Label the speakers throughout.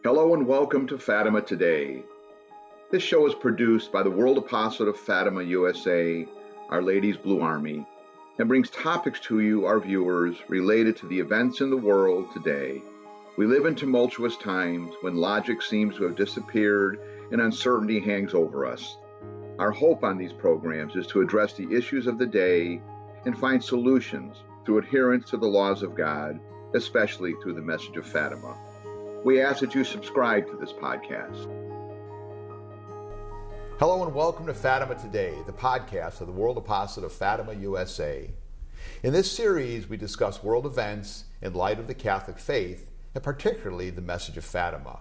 Speaker 1: Hello and welcome to Fatima Today. This show is produced by the World Apostolate of Fatima, USA, Our Lady's Blue Army, and brings topics to you, our viewers, related to the events in the world today. We live in tumultuous times when logic seems to have disappeared and uncertainty hangs over us. Our hope on these programs is to address the issues of the day and find solutions through adherence to the laws of God, especially through the message of Fatima. We ask that you subscribe to this podcast.
Speaker 2: Hello and welcome to Fatima Today, the podcast of the World Apostolate of Fatima, USA. In this series, we discuss world events in light of the Catholic faith, and particularly the message of Fatima.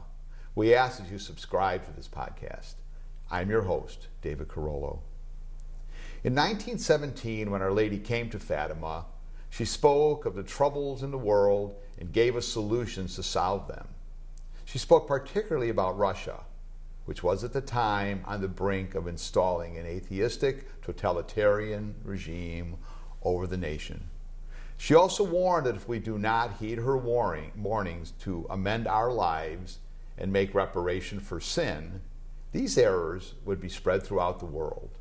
Speaker 2: We ask that you subscribe to this podcast. I'm your host, David Carollo. In 1917, when Our Lady came to Fatima, she spoke of the troubles in the world and gave us solutions to solve them. She spoke particularly about Russia, which was at the time on the brink of installing an atheistic, totalitarian regime over the nation. She also warned that if we do not heed her warnings to amend our lives and make reparation for sin, these errors would be spread throughout the world.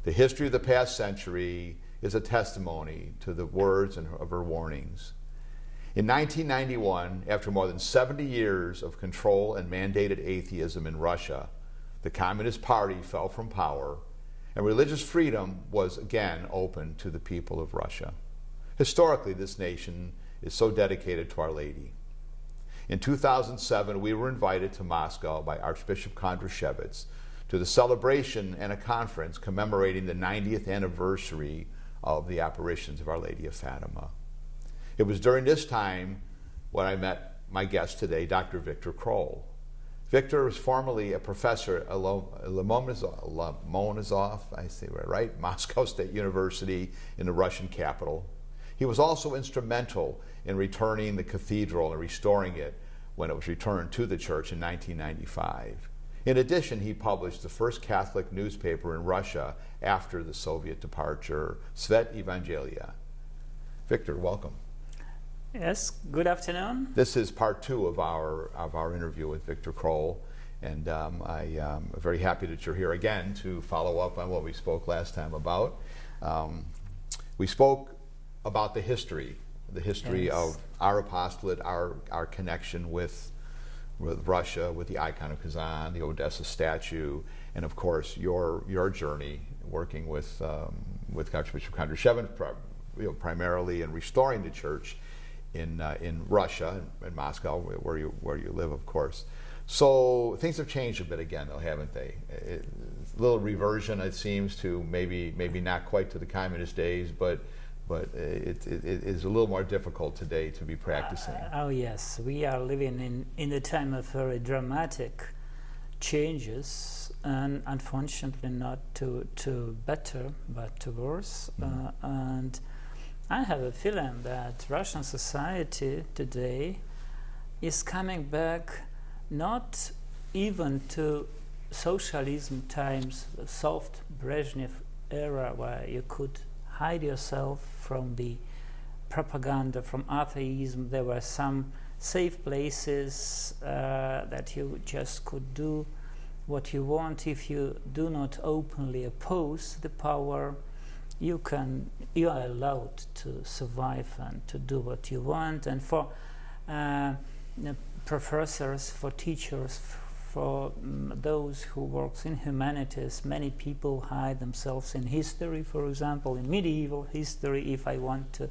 Speaker 2: The history of the past century is a testimony to the words of her warnings. In 1991, after more than 70 years of control and mandated atheism in Russia, the Communist Party fell from power and religious freedom was again open to the people of Russia. Historically, this nation is so dedicated to Our Lady. In 2007, we were invited to Moscow by Archbishop Kondrashevitz to the celebration and a conference commemorating the 90th anniversary of the apparitions of Our Lady of Fatima. It was during this time when I met my guest today, Dr. Victor Khrol. Victor was formerly a professor at Lomonosov, I say right, Moscow State University in the Russian capital. He was also instrumental in returning the cathedral and restoring it when it was returned to the church in 1995. In addition, he published the first Catholic newspaper in Russia after the Soviet departure, Svet Evangelia. Victor, welcome.
Speaker 3: Yes, good afternoon.
Speaker 2: This is part two of our interview with Victor Khrol, and I am very happy that you're here again to follow up on what we spoke last time about. We spoke about the history yes. of our apostolate, our connection with Russia, with the icon of Kazan, the Odessa statue, and of course your journey working with Archbishop Kondrashevitz, primarily in restoring the church in Russia, in Moscow, where you live, of course. So things have changed a bit again, though, haven't they? A little reversion, it seems, to maybe not quite to the communist days, but it is a little more difficult today to be practicing.
Speaker 3: Oh yes, we are living in a time of very dramatic changes, and unfortunately not to better, but to worse. And I have a feeling that Russian society today is coming back not even to socialism times, the soft Brezhnev era, where you could hide yourself from the propaganda, from atheism. There were some safe places that you just could do what you want. If you do not openly oppose the power, you are allowed to survive and to do what you want. And for professors, for teachers, for those who work in humanities, many people hide themselves in history, for example, in medieval history. If I want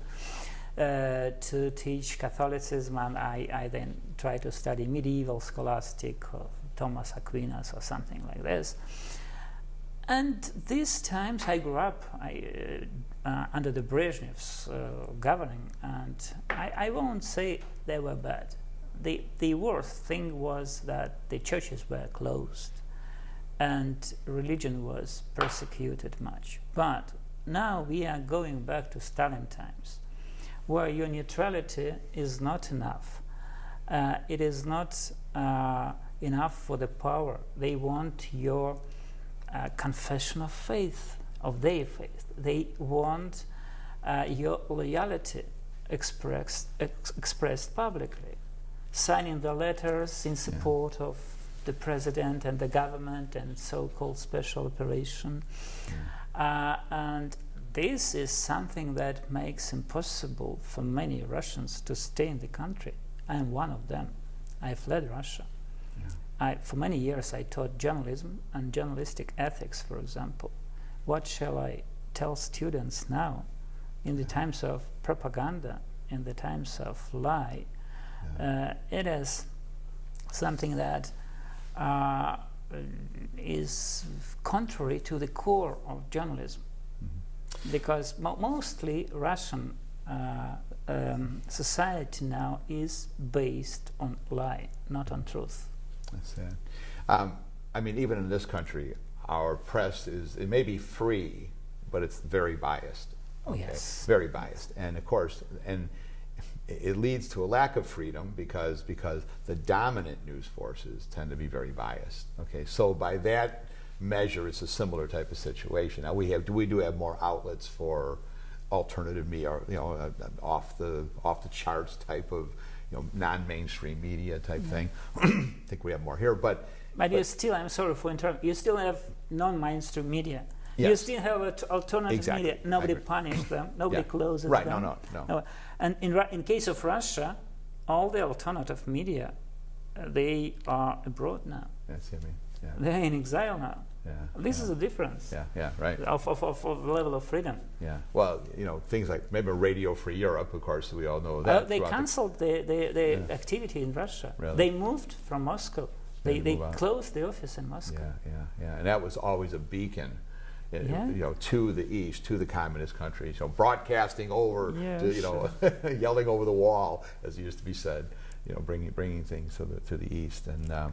Speaker 3: to teach Catholicism, and I then try to study medieval scholastic of Thomas Aquinas or something like this. And these times I grew up under the Brezhnev's governing, and I won't say they were bad. The worst thing was that the churches were closed and religion was persecuted much. But now we are going back to Stalin times, where your neutrality is not enough. It is not enough for the power. They want your confession of faith, of their faith. They want your loyalty expressed publicly. signing the letters in support of the president and the government and so-called special operation. And this is something that makes impossible for many Russians to stay in the country. I am one of them. I fled Russia. For many years I taught journalism and journalistic ethics, for example. What shall I tell students now in the times of propaganda, in the times of lie? It is something that is contrary to the core of journalism, because mostly Russian society now is based on lie, not on truth.
Speaker 2: That's sad. I mean, even in this country, our press it may be free, but it's very biased.
Speaker 3: Oh, yes.
Speaker 2: Very biased. And of course, it leads to a lack of freedom because the dominant news forces tend to be very biased. Okay, so by that measure, it's a similar type of situation. Now we do have more outlets for alternative media, off the charts type of non-mainstream media type thing. I think we have more here, but
Speaker 3: you still, I'm sorry for interrupting, you still have non-mainstream media.
Speaker 2: Yes.
Speaker 3: You still have alternative media. Nobody punishes them. Nobody closes
Speaker 2: right.
Speaker 3: them.
Speaker 2: No.
Speaker 3: And in case of Russia, all the alternative media, they are abroad now.
Speaker 2: That's what I mean. Yeah.
Speaker 3: They're in exile now. This is a difference.
Speaker 2: Right.
Speaker 3: Of the level of freedom.
Speaker 2: Yeah. Well, things like maybe Radio Free Europe, of course, we all know that.
Speaker 3: They cancelled the activity in Russia.
Speaker 2: Really?
Speaker 3: They moved from Moscow. They closed the office in Moscow.
Speaker 2: Yeah. And that was always a beacon, to the east, to the communist countries. broadcasting over, to, yelling over the wall, as it used to be said. Bringing things to the east, and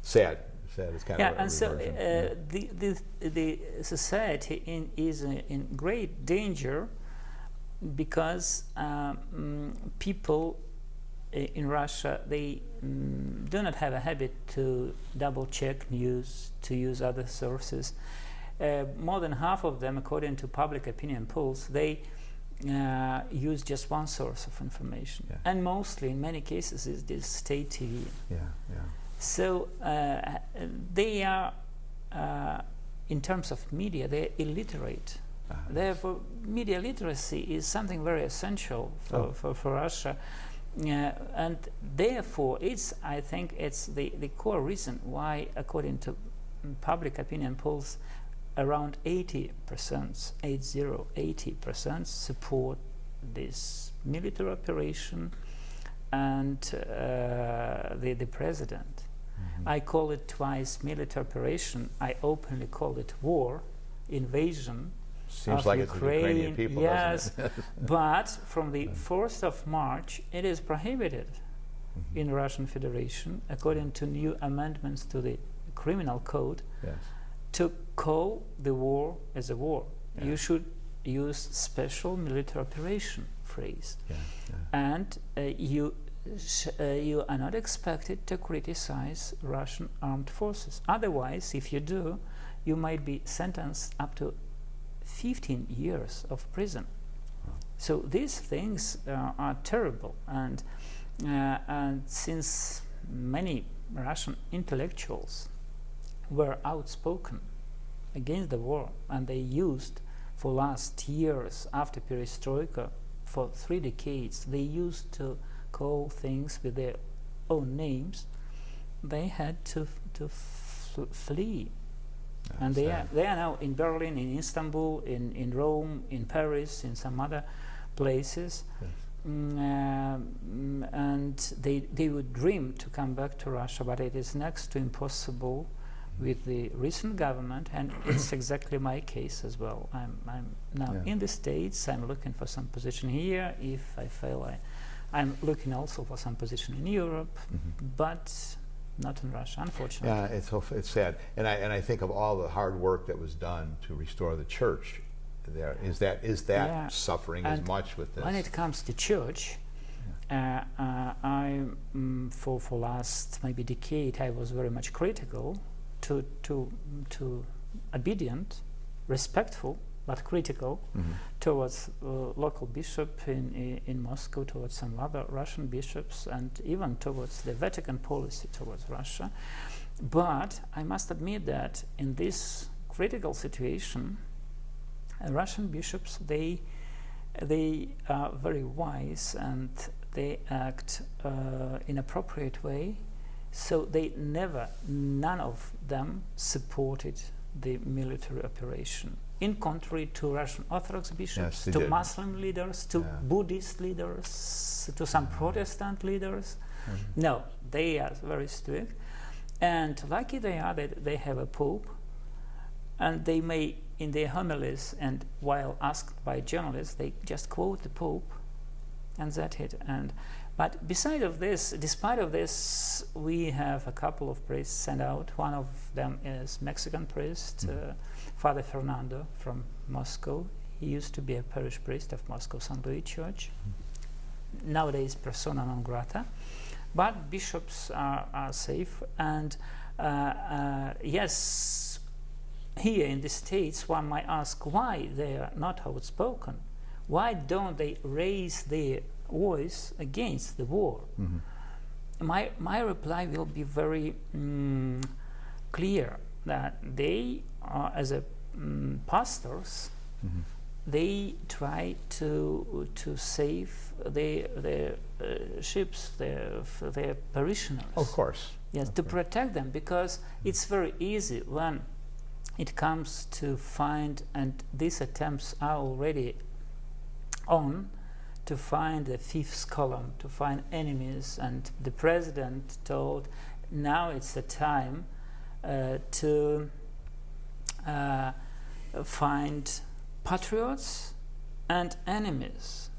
Speaker 2: sad. It's kind of
Speaker 3: and so the society is in great danger because people in Russia, they do not have a habit to double check news, to use other sources. More than half of them, according to public opinion polls, they use just one source of information, and mostly in many cases is this state TV. So they are, in terms of media, they're illiterate. Therefore, media literacy is something very essential for Russia. And therefore, I think it's the core reason why, according to public opinion polls, around 80% support this military operation and the president. I call it twice military operation. I openly call it war, invasion.
Speaker 2: Seems like it's the Ukrainian people, doesn't it?
Speaker 3: But from the 4th of March, it is prohibited in Russian Federation, according to new amendments to the criminal code, to call the war as a war. You should use special military operation phrase. And you are not expected to criticize Russian armed forces. Otherwise, if you do, you might be sentenced up to 15 years of prison. So these things are terrible, and since many Russian intellectuals were outspoken against the war, and they used for last years after perestroika, for 3 decades, they used to call things with their own names, they had to flee. And they are now in Berlin, in Istanbul, in Rome, in Paris, in some other places. And they would dream to come back to Russia, but it is next to impossible with the recent government, and it's exactly my case as well. I'm now in the States. I'm looking for some position here. If I fail, I'm looking also for some position in Europe, but not in Russia, unfortunately.
Speaker 2: Yeah, it's sad, and I think of all the hard work that was done to restore the church. There is that suffering as much with this.
Speaker 3: When it comes to church, I for last maybe decade I was very much critical to obedient, respectful but critical towards local bishop in Moscow, towards some other Russian bishops, and even towards the Vatican policy towards Russia. But I must admit that in this critical situation, Russian bishops, they are very wise and they act in appropriate way. So none of them supported the military operation. In contrary to Russian Orthodox bishops, to Muslim leaders, to Buddhist leaders, to some Protestant leaders. No, they are very strict. And lucky they are that they have a pope, and they may, in their homilies and while asked by journalists, they just quote the pope, and that's it. But despite of this, we have a couple of priests sent out. One of them is Mexican priest, Father Fernando from Moscow. He used to be a parish priest of Moscow St. Louis Church. Nowadays, persona non grata. But bishops are safe. And yes, here in the States, one might ask why they are not outspoken. Why don't they raise their voice against the war? My reply will be very clear, that they are, as a pastors, they try to save their ships, their parishioners.
Speaker 2: Of course.
Speaker 3: Yes, to protect them, because it's very easy when it comes to find, and these attempts are already on, to find the fifth column, to find enemies. And the president told, now it's the time to find patriots and enemies,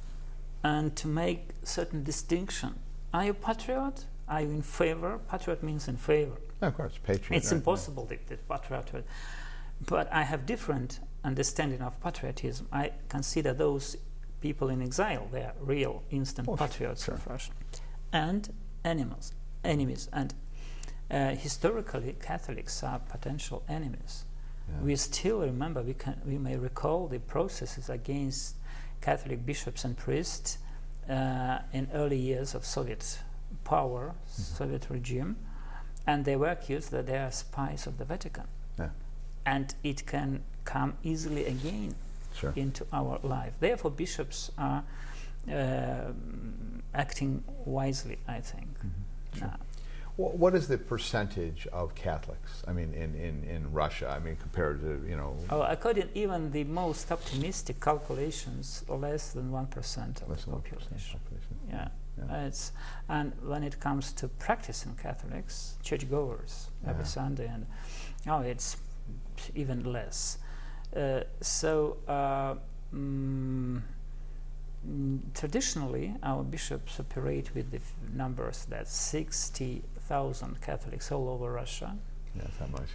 Speaker 3: and to make certain distinction. Are you a patriot? Are you in favor? Patriot means in favor.
Speaker 2: Of course, patriot.
Speaker 3: It's impossible that patriot. But I have different understanding of patriotism. I consider those people in exile, they are real instant patriots of Russia, and enemies. And historically, Catholics are potential enemies. We still remember, we may recall the processes against Catholic bishops and priests in early years of Soviet power, Soviet regime, and they were accused that they are spies of the Vatican. And it can come easily again into our life. Therefore, bishops are acting wisely, I think.
Speaker 2: What is the percentage of Catholics? I mean, in Russia. I mean, compared to
Speaker 3: according even the most optimistic calculations, less than 1% of the population. And when it comes to practicing Catholics, churchgoers every Sunday, and it's even less. Traditionally, our bishops operate with the numbers that 60,000 Catholics all over Russia.
Speaker 2: Yes, how much?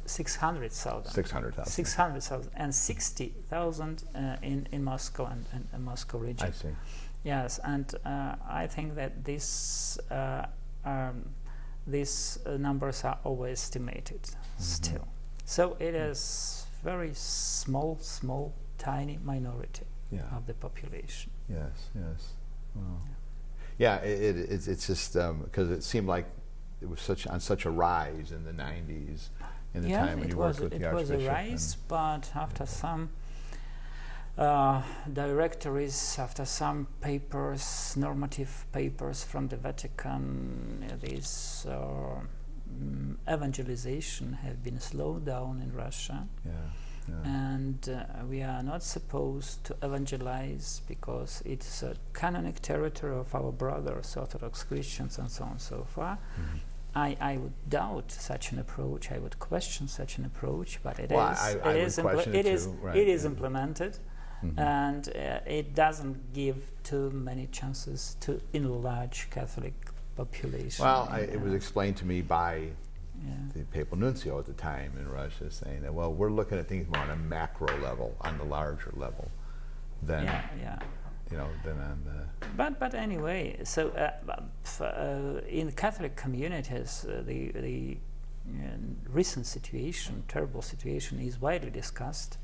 Speaker 3: 600,000. 600,000 and 60,000 in Moscow and Moscow region.
Speaker 2: I see.
Speaker 3: Yes, and I think that these numbers are overestimated still. So it is very small, tiny minority of the population.
Speaker 2: Yes. Wow. It's just because it seemed like it was on such a rise in the 90s, in the time when you worked with the Archbishop.
Speaker 3: It was a rise, but after some directories, after some papers, normative papers from the Vatican, this evangelization has been slowed down in Russia. And we are not supposed to evangelize because it's a canonic territory of our brothers, Orthodox Christians, and so on and so forth. I would doubt such an approach. I would question such an approach, but it is implemented, and it doesn't give too many chances to enlarge Catholic population.
Speaker 2: Well, it was explained to me by the papal nuncio at the time in Russia, saying that, well, we're looking at things more on a macro level, on the larger level, than than on the.
Speaker 3: But anyway, so in Catholic communities, the recent situation, terrible situation, is widely discussed.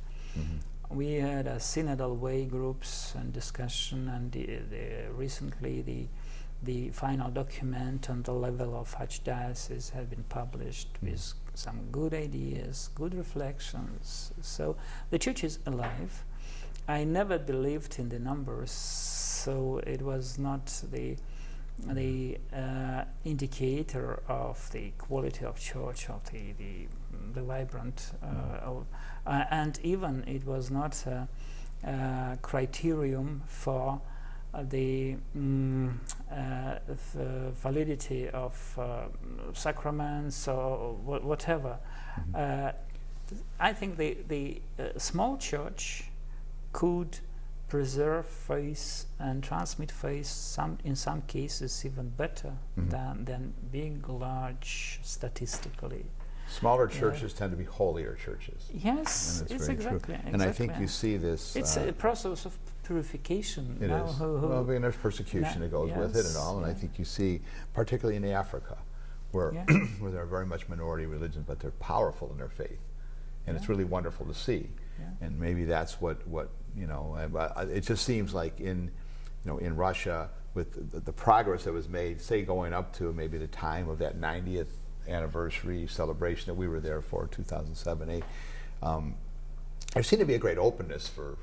Speaker 3: We had synodal way groups and discussion, and recently the final document on the level of archdiocese have been published with some good ideas, good reflections. So the church is alive. I never believed in the numbers, so it was not the indicator of the quality of church, of the vibrant, and even it was not a criterion for the validity of sacraments or whatever. I think the small church could preserve faith and transmit faith in some cases even better than big, large statistically.
Speaker 2: Smaller churches tend to be holier churches.
Speaker 3: Yes, it's exactly.
Speaker 2: And I think you see this.
Speaker 3: It's a process of purification.
Speaker 2: It is. Well, I mean, there's persecution that goes with it and all, and I think you see, particularly in Africa, where where there are very much minority religions, but they're powerful in their faith, and it's really wonderful to see. And maybe that's what it just seems like in Russia, with the progress that was made, say going up to maybe the time of that 90th anniversary celebration that we were there for, 2007-8. There seemed to be a great openness for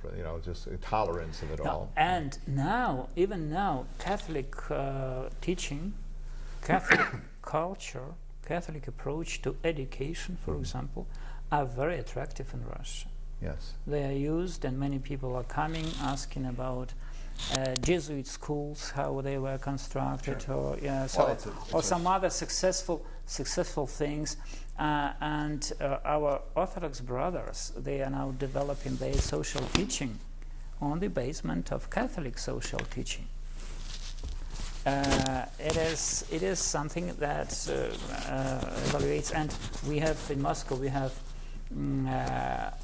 Speaker 2: just a tolerance of it all.
Speaker 3: And now, even now, Catholic teaching, Catholic culture, Catholic approach to education, for example, are very attractive in Russia.
Speaker 2: Yes.
Speaker 3: They are used, and many people are coming asking about Jesuit schools, how they were constructed, or some other successful things. And our Orthodox brothers, they are now developing their social teaching on the basement of Catholic social teaching. It is something that evaluates, and we have in Moscow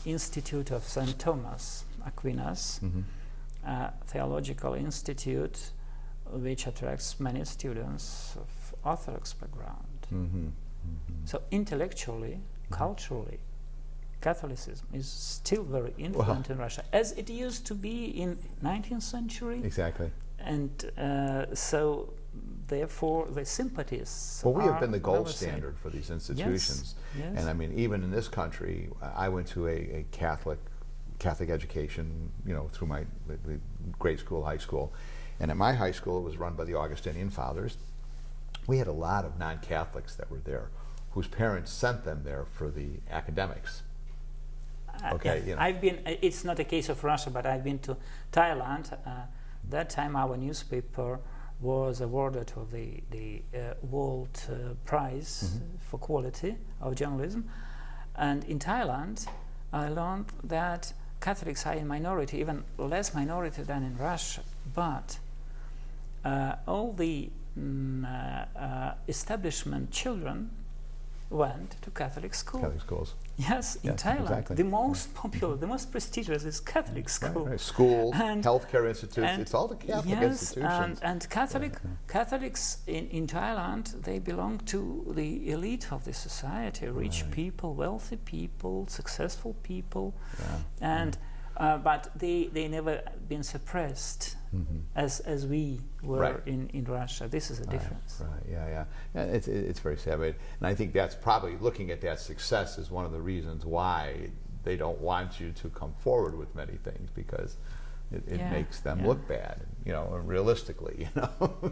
Speaker 3: Institute of St. Thomas Aquinas, theological institute, which attracts many students of Orthodox background. So intellectually, culturally, Catholicism is still very influent in Russia, as it used to be in 19th century.
Speaker 2: Exactly.
Speaker 3: And so therefore the sympathies.
Speaker 2: Well, we have been the gold standard for these institutions.
Speaker 3: Yes.
Speaker 2: And I mean, even in this country, I went to a Catholic education, through my the grade school, high school. And at my high school, it was run by the Augustinian Fathers. We had a lot of non-Catholics that were there, whose parents sent them there for the academics.
Speaker 3: I've been. It's not a case of Russia, but I've been to Thailand. That time, our newspaper was awarded of the World Prize for quality of journalism, and in Thailand, I learned that Catholics are in minority, even less minority than in Russia. But all the establishment children went to Catholic school.
Speaker 2: Catholic schools.
Speaker 3: Yes, in Thailand, exactly. The most popular, the most prestigious is Catholic school.
Speaker 2: Right. School, healthcare institutes, it's all the Catholic institutions.
Speaker 3: And Catholics in Thailand, they belong to the elite of the society, rich people, wealthy people, successful people, but they never been suppressed as we were in Russia. This is a difference.
Speaker 2: Right. It's very sad, and I think that's probably, looking at that success is one of the reasons why they don't want you to come forward with many things, because it makes them look bad, realistically,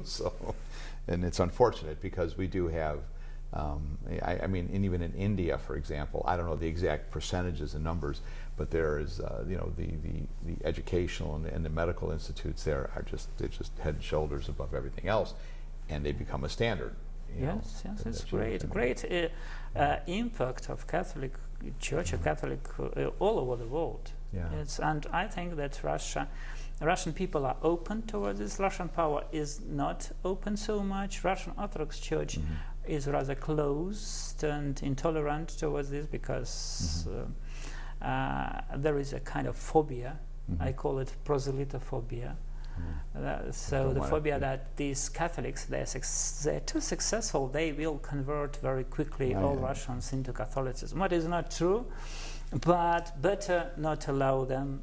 Speaker 2: So, and it's unfortunate, because we do have. I mean, and even in India, for example, I don't know the exact percentages and numbers, but there is, the educational and the medical institutes there are just head and shoulders above everything else, and they become a standard.
Speaker 3: Yes, it's great impact of Catholic Church, Catholic all over the world. And I think that Russian people are open towards this. Russian power is not open so much. Russian Orthodox Church is rather closed and intolerant towards this, because there is a kind of phobia. I call it proselytophobia. So the phobia that these Catholics, they're too successful, they will convert very quickly all Russians into Catholicism. What is not true, but better not allow them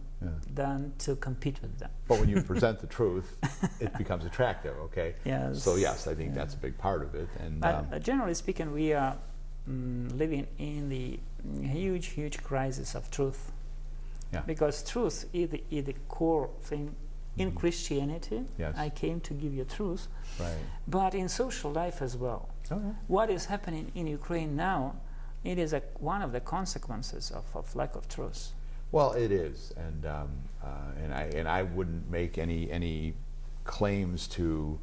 Speaker 3: than to compete with them.
Speaker 2: But when you present the truth, it becomes attractive, okay?
Speaker 3: Yes.
Speaker 2: So yes, I think that's a big part of it. And
Speaker 3: generally speaking, we are living in the huge crisis of truth.
Speaker 2: Yeah.
Speaker 3: Because truth is the core thing in Christianity.
Speaker 2: Yes.
Speaker 3: I came to give you truth.
Speaker 2: Right.
Speaker 3: But in social life as well.
Speaker 2: Okay.
Speaker 3: What is happening in Ukraine now, it is one of the consequences of lack of truth.
Speaker 2: Well, it is, and I wouldn't make any claims to,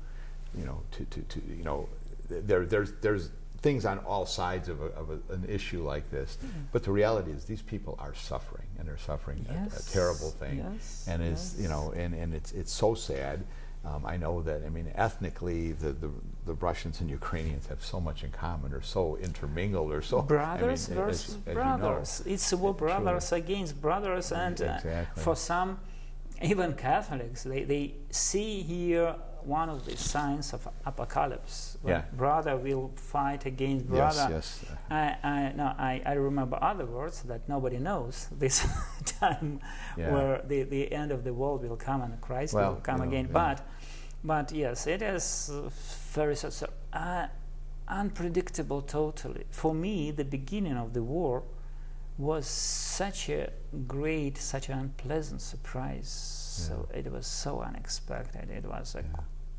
Speaker 2: there's things on all sides of an issue like this, but the reality is these people are suffering, and they're suffering a terrible thing, and and it's so sad. I know that, ethnically, the Russians and Ukrainians have so much in common. They're so intermingled. They're so
Speaker 3: brothers versus brothers. It's war brothers against brothers, and for some, even Catholics, they see here one of the signs of apocalypse. Brother will fight against brother.
Speaker 2: Yes.
Speaker 3: I remember other words that nobody knows this time, where the end of the world will come and Christ will come again. But yes, it is very unpredictable totally. For me, the beginning of the war was such an unpleasant surprise. So it was so unexpected. It was a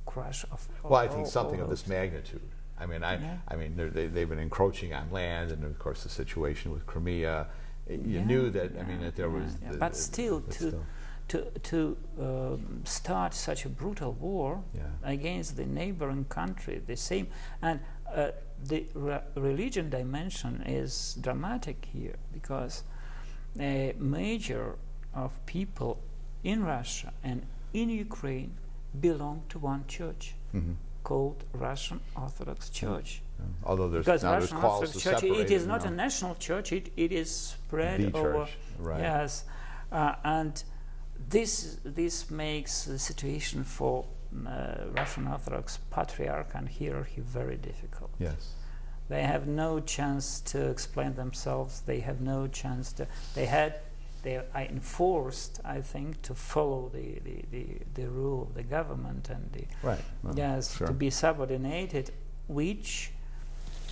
Speaker 3: crush of.
Speaker 2: Well, I think something of this magnitude. They've been encroaching on land, and of course the situation with Crimea. You knew that. That there was.
Speaker 3: But still, to start such a brutal war against the neighboring country, the same, and the religion dimension is dramatic here, because a major of people in Russia and in Ukraine belong to one church called Russian Orthodox Church.
Speaker 2: Although there's
Speaker 3: Russian
Speaker 2: calls
Speaker 3: Orthodox
Speaker 2: to
Speaker 3: Church,
Speaker 2: separate
Speaker 3: it is not a national church. It is spread over.
Speaker 2: Right.
Speaker 3: Yes, and this makes the situation for Russian Orthodox Patriarch and hierarchy very difficult.
Speaker 2: Yes.
Speaker 3: They have no chance to explain themselves. They have no chance to. They are enforced, I think, to follow the rule of the government and to be subordinated, which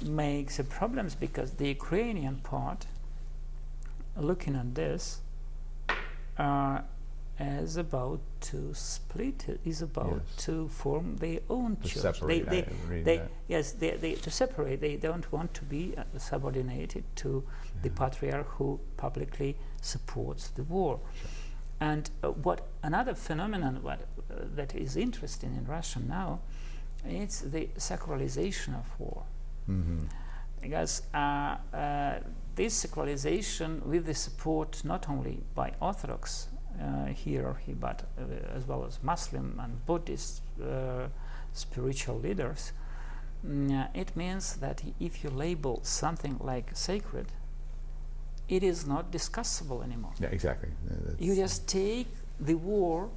Speaker 3: makes problems, because the Ukrainian part, looking at this, is about to split. Is about to form their own church.
Speaker 2: Separate,
Speaker 3: to separate. They don't want to be subordinated to the patriarch who publicly supports the war. And what another phenomenon that is interesting in Russia now, it's the sacralization of war. Because this sacralization, with the support not only by Orthodox hierarchy, but as well as Muslim and Buddhist spiritual leaders, it means that if you label something like sacred, it is not discussable anymore.
Speaker 2: Yeah, exactly.
Speaker 3: You just take the war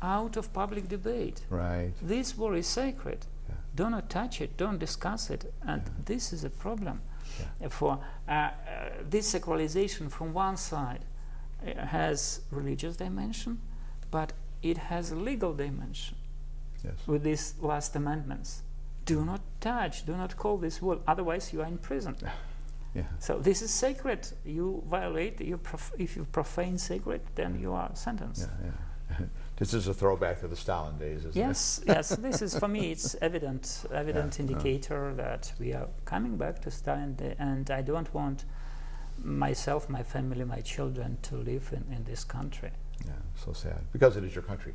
Speaker 3: out of public debate.
Speaker 2: Right.
Speaker 3: This war is sacred. Do not touch it. Don't discuss it. And this is a problem. For this sacralization, from one side, has religious dimension, but it has a legal dimension. With these last amendments, do not touch. Do not call this word. Otherwise, you are in prison. So this is sacred. You violate. If you profane sacred, then you are sentenced.
Speaker 2: This is a throwback to the Stalin days, isn't it?
Speaker 3: Yes. This is, for me, it's evident indicator that we are coming back to Stalin, and I don't want myself, my family, my children to live in this country.
Speaker 2: Yeah, so sad, because it is your country.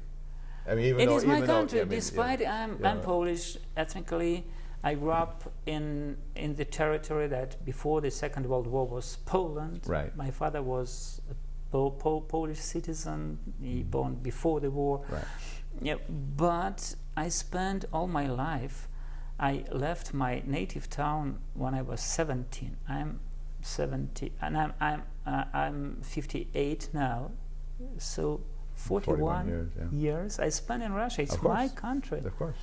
Speaker 2: I mean,
Speaker 3: it is my country. Despite I'm Polish ethnically, I grew up in the territory that before the Second World War was Poland.
Speaker 2: Right.
Speaker 3: My father was a Polish citizen. He born before the war.
Speaker 2: Right.
Speaker 3: But I spent all my life. I left my native town when I was 17. I'm 70, and I'm 58 now. So 41 years I spent in Russia. It's my country.
Speaker 2: Of course.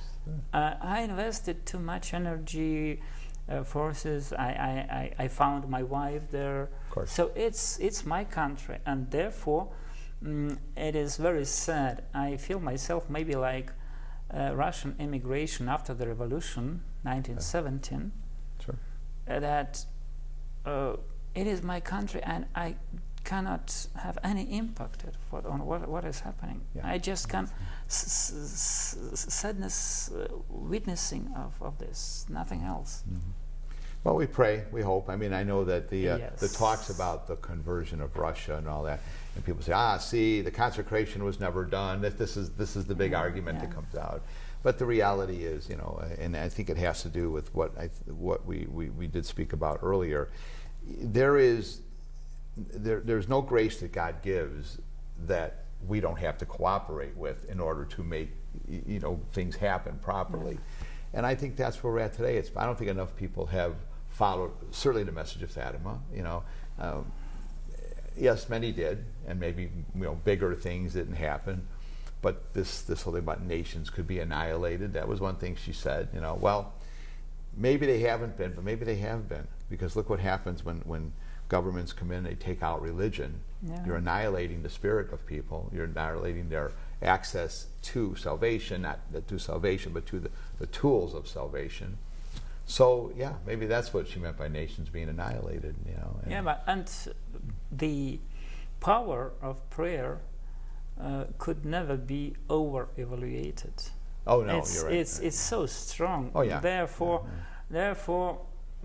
Speaker 3: I invested too much energy, forces. I found my wife there.
Speaker 2: Of course.
Speaker 3: So it's my country, and therefore it is very sad. I feel myself maybe like Russian immigration after the revolution, 1917.
Speaker 2: Sure.
Speaker 3: That it is my country, and I cannot have any impact on what is happening. I just can sadness witnessing of this, nothing else.
Speaker 2: Well, we pray, we hope. I mean, I know that the talks about the conversion of Russia and all that, and people say, see, the consecration was never done. This is the big argument that comes out. But the reality is, and I think it has to do with what we did speak about earlier. There's no grace that God gives that we don't have to cooperate with in order to make things happen properly. And I think that's where we're at today. I don't think enough people have followed certainly the message of Fatima. Yes, many did, and maybe bigger things didn't happen. But this whole thing about nations could be annihilated. That was one thing she said. Well, maybe they haven't been, but maybe they have been, because look what happens when governments come in and they take out religion. You're annihilating the spirit of people. You're annihilating their access to salvation, not to salvation, but to the tools of salvation. So maybe that's what she meant by nations being annihilated.
Speaker 3: And the power of prayer could never be over-evaluated.
Speaker 2: Oh no, you're right.
Speaker 3: It's so strong.
Speaker 2: Oh yeah.
Speaker 3: Therefore,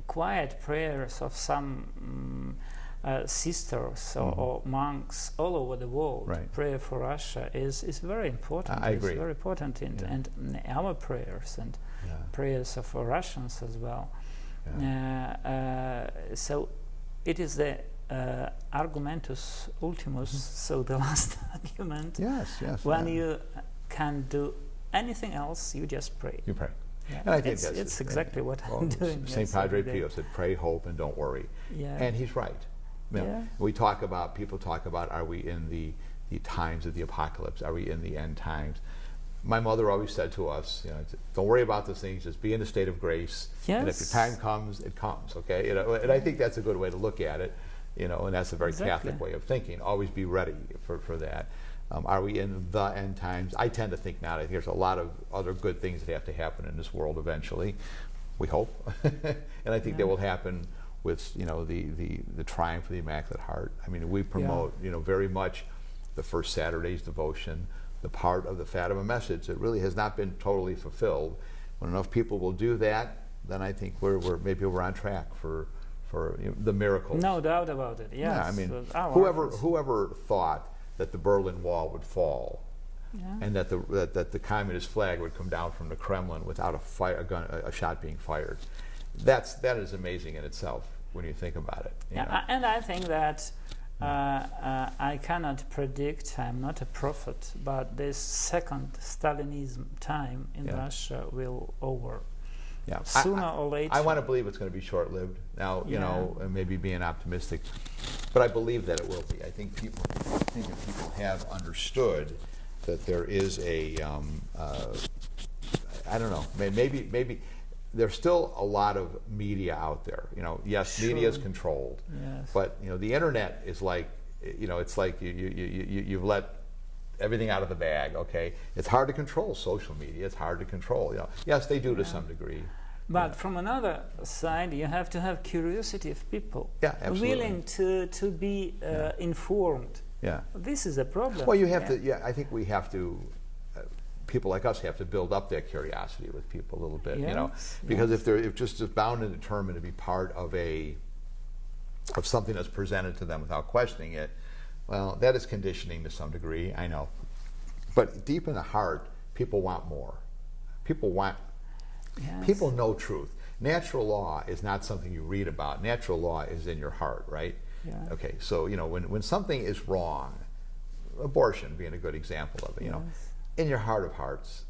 Speaker 3: quiet prayers of some sisters or monks all over the world, prayer for Russia is very important.
Speaker 2: I agree.
Speaker 3: It's very important, and our prayers and prayers of Russians as well. So it is the argumentus ultimus, so the last argument.
Speaker 2: Yes.
Speaker 3: When you can do anything else, you just pray.
Speaker 2: You pray. And I think
Speaker 3: it's exactly what I'm doing.
Speaker 2: St. Padre Pio said, "Pray, hope, and don't worry." And he's right. People talk about, are we in the times of the apocalypse? Are we in the end times? My mother always said to us, don't worry about those things, just be in a state of grace. And if your time comes, it comes, okay? And I think that's a good way to look at it, and that's a very Catholic way of thinking. Always be ready for that. Are we in the end times? I tend to think not. I think there's a lot of other good things that have to happen in this world eventually. We hope. And I think they will happen with the triumph of the Immaculate Heart. I mean, we promote very much the first Saturday's devotion, the part of the Fatima message that really has not been totally fulfilled. When enough people will do that, then I think we're on track for the miracles.
Speaker 3: No doubt about it. Yes.
Speaker 2: Yeah, I mean, whoever thought that the Berlin Wall would fall, and that the communist flag would come down from the Kremlin without a shot being fired. That is amazing in itself when you think about it.
Speaker 3: And I think that I cannot predict. I'm not a prophet, but this second Stalinism time in Russia will over. Sooner or later.
Speaker 2: I want to believe it's going to be short-lived. Now, and maybe being optimistic, but I believe that it will be. I think people have understood that there is a, I don't know, maybe there's still a lot of media out there. Yes, media is controlled, but the internet is like, it's like you've let everything out of the bag. Okay, it's hard to control social media. It's hard to control. Yes, they do to some degree.
Speaker 3: But from another side, you have to have curiosity of people, willing to be informed. This is a problem.
Speaker 2: Well, you have to. I think we have to. People like us have to build up that curiosity with people a little bit, because if they're just bound and determined to be part of something that's presented to them without questioning it, well, that is conditioning to some degree. I know, but deep in the heart, people want more. People know truth. Natural law is not something you read about. Natural law is in your heart, right? Okay, so when something is wrong, abortion being a good example of it, in your heart of hearts,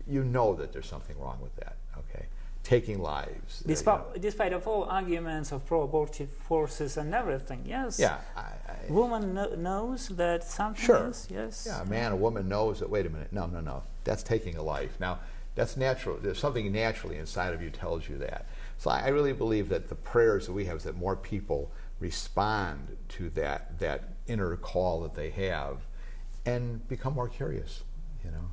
Speaker 2: that there's something wrong with that. Okay, taking lives.
Speaker 3: Despite of all arguments of pro-abortive forces and everything, yes.
Speaker 2: Yeah,
Speaker 3: woman knows that something
Speaker 2: Sure.
Speaker 3: is, yes.
Speaker 2: Yeah, a man, a woman knows that, wait a minute, no, that's taking a life. Now, that's natural. There's something naturally inside of you tells you that. So I really believe that the prayers that we have is that more people respond to that inner call that they have and become more curious, you know.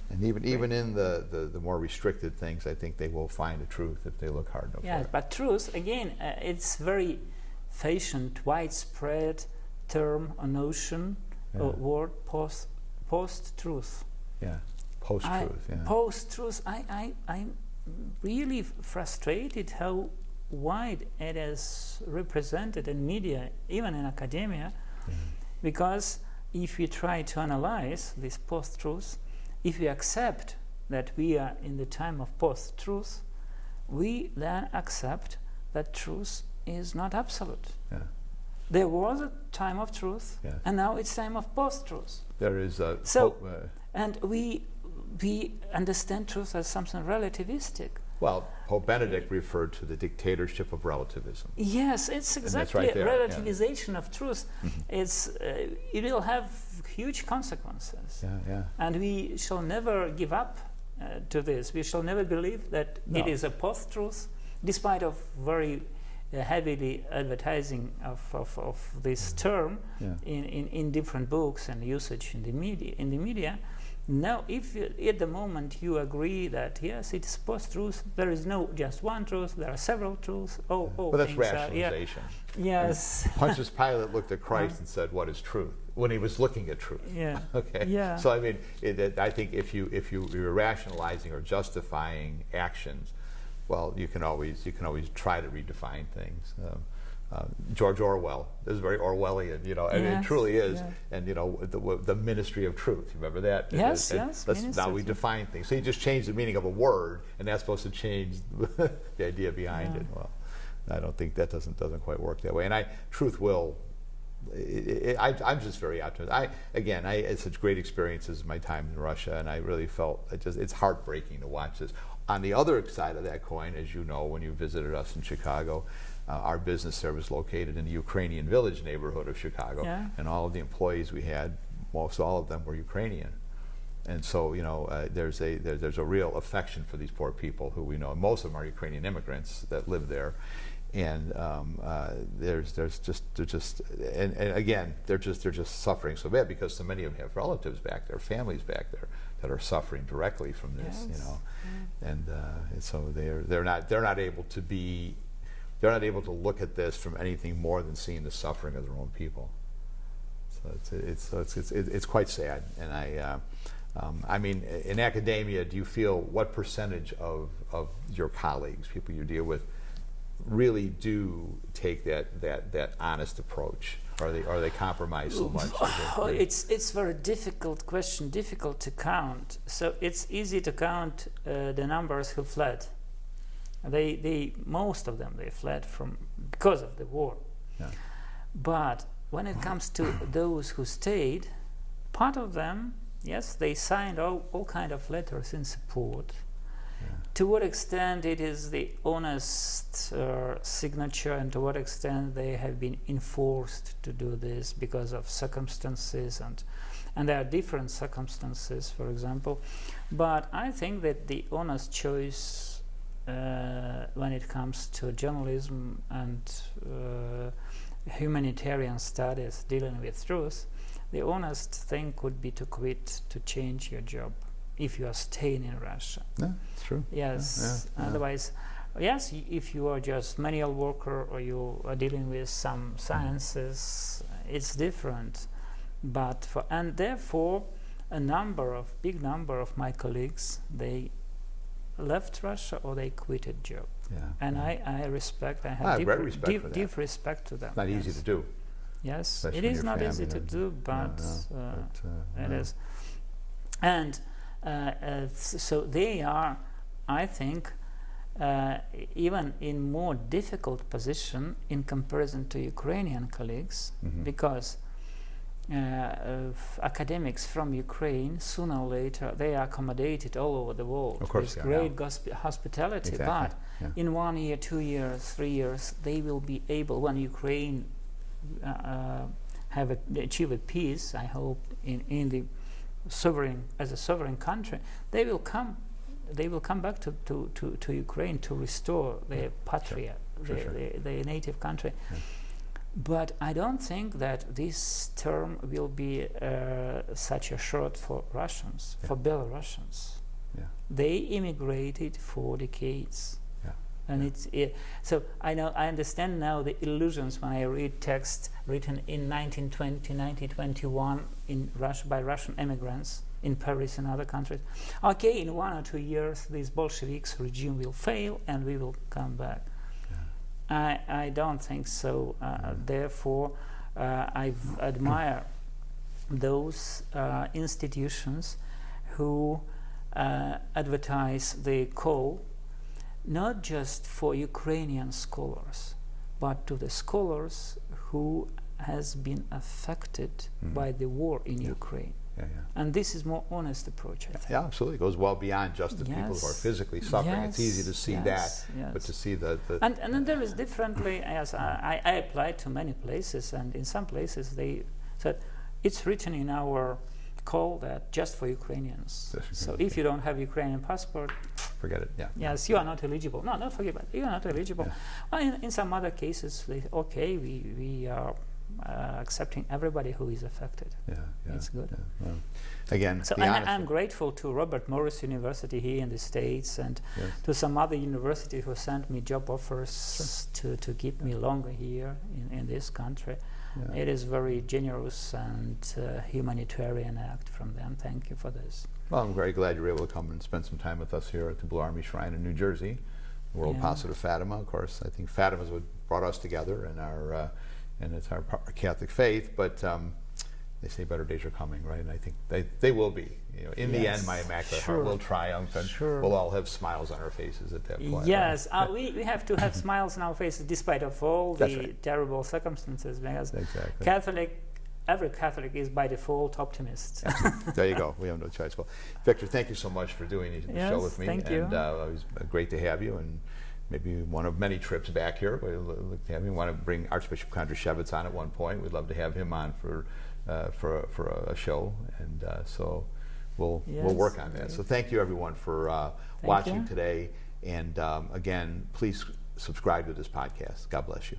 Speaker 2: And even in the more restricted things, I think they will find the truth if they look hard enough for it.
Speaker 3: But truth, again, it's very fashioned, widespread term or notion or word, post-truth.
Speaker 2: Yeah, post-truth.
Speaker 3: Post-truth, I'm really frustrated how wide it is represented in media, even in academia, because if you try to analyze this post-truth, if we accept that we are in the time of post-truth, we then accept that truth is not absolute. There was a time of truth, and now it's time of post-truth.
Speaker 2: There is a
Speaker 3: and we understand truth as something relativistic.
Speaker 2: Well, Pope Benedict referred to the dictatorship of relativism.
Speaker 3: Yes, it's exactly
Speaker 2: right there,
Speaker 3: relativization of truth. It's it will have huge consequences. And we shall never give up to this. We shall never believe that it is a post-truth, despite of very heavily advertising of this term in different books and usage in the media. Now, if at the moment you agree that yes, it is post-truth, there is no just one truth, there are several truths.
Speaker 2: But that's rationalization.
Speaker 3: Yes.
Speaker 2: Pontius Pilate looked at Christ and said, "What is truth?" when he was looking at truth. So I mean, I think if you're rationalizing or justifying actions, well, you can always try to redefine things. George Orwell, this is very Orwellian, you know, and it truly is. And you know, the ministry of truth. You remember that?
Speaker 3: Yes.
Speaker 2: Now we define things. So you just change the meaning of a word, and that's supposed to change the idea behind it. Well, I don't think that doesn't quite work that way. And truth will. I'm just very optimistic. I had such great experiences in my time in Russia, and I really felt it's heartbreaking to watch this. On the other side of that coin, as you know, when you visited us in Chicago, our business there was located in the Ukrainian Village neighborhood of Chicago, and all of the employees we had, most all of them were Ukrainian, and so you know there's a real affection for these poor people who we know. Most of them are Ukrainian immigrants that live there, and they're just suffering so bad because so many of them have relatives back there, families back there that are suffering directly from this, you know, and so they're not able to look at this from anything more than seeing the suffering of their own people. So it's quite sad. And I mean, in academia, do you feel what percentage of your colleagues, people you deal with, really do take that honest approach? Or they compromise so much?
Speaker 3: It's very difficult question, difficult to count. So it's easy to count the numbers who fled. Most of them they fled because of the war. But when it comes to those who stayed, part of them, yes, they signed all kind of letters in support. To what extent it is the honest signature, and to what extent they have been enforced to do this because of circumstances, and there are different circumstances, for example. But I think that the honest choice when it comes to journalism and humanitarian studies dealing with truth, the honest thing could be to quit, to change your job if you are staying in Russia.
Speaker 2: Yeah, it's true.
Speaker 3: Yes. Otherwise, yes, if you are just manual worker or you are dealing with some sciences, it's different. But and therefore, big number of my colleagues, they left Russia or they quitted job. And I respect. I have deep respect to them.
Speaker 2: It's not easy to do.
Speaker 3: Yes, it is not easy to do, but it is. And so they are, I think, even in more difficult position in comparison to Ukrainian colleagues, because academics from Ukraine, sooner or later, they are accommodated all over the world with great hospitality. But in 1 year, 2 years, 3 years, they will be able, when Ukraine achieve a peace, I hope, in the sovereign, as a sovereign country, they will come back to Ukraine to restore their patria, their native country.
Speaker 2: Yeah.
Speaker 3: But I don't think that this term will be such a short for Russians, for Belarusians.
Speaker 2: Yeah.
Speaker 3: They immigrated for decades. And so I understand now the illusions when I read texts written in 1920, 1921 by Russian immigrants in Paris and other countries. Okay, in 1 or 2 years, this Bolsheviks regime will fail and we will come back. Yeah. I don't think so. Therefore, I admire those institutions who advertise the call not just for Ukrainian scholars, but to the scholars who has been affected by the war in Ukraine. And this is more honest approach, I think.
Speaker 2: Yeah, absolutely. It goes well beyond just the people who are physically suffering. It's easy to see that, but to see the
Speaker 3: and then there is differently, as I applied to many places, and in some places they said, it's written in our call that just for Ukrainians. So if you don't have Ukrainian passport,
Speaker 2: forget it.
Speaker 3: Yes, you are not eligible. No, not forget, but you are not eligible. Well, in some other cases, we are accepting everybody who is affected. It's good.
Speaker 2: Well, again,
Speaker 3: so I'm grateful to Robert Morris University here in the States, and to some other university who sent me job offers to keep me longer here in this country. It is very generous and humanitarian act from them. Thank you for this.
Speaker 2: Well, I'm very glad you were able to come and spend some time with us here at the Blue Army Shrine in New Jersey, World Apostolate of Fatima. Of course, I think Fatima is what brought us together in our and it's our Catholic faith. But they say better days are coming, right? And I think they will be. You know, in the end, my Immaculate Heart will triumph, and we'll all have smiles on our faces at that point.
Speaker 3: Yes, we have to have smiles on our faces despite of all the terrible circumstances, because every Catholic is by default optimist.
Speaker 2: There you go. We have no choice. Well, Victor, thank you so much for doing the show with me.
Speaker 3: Thank you.
Speaker 2: And it was great to have you, and maybe one of many trips back here. We'd like to have you. We want to bring Archbishop Kondrashevitz on at one point. We'd love to have him on for a show, and so we'll work on that. So thank you, everyone, for watching today. And again, please subscribe to this podcast. God bless you.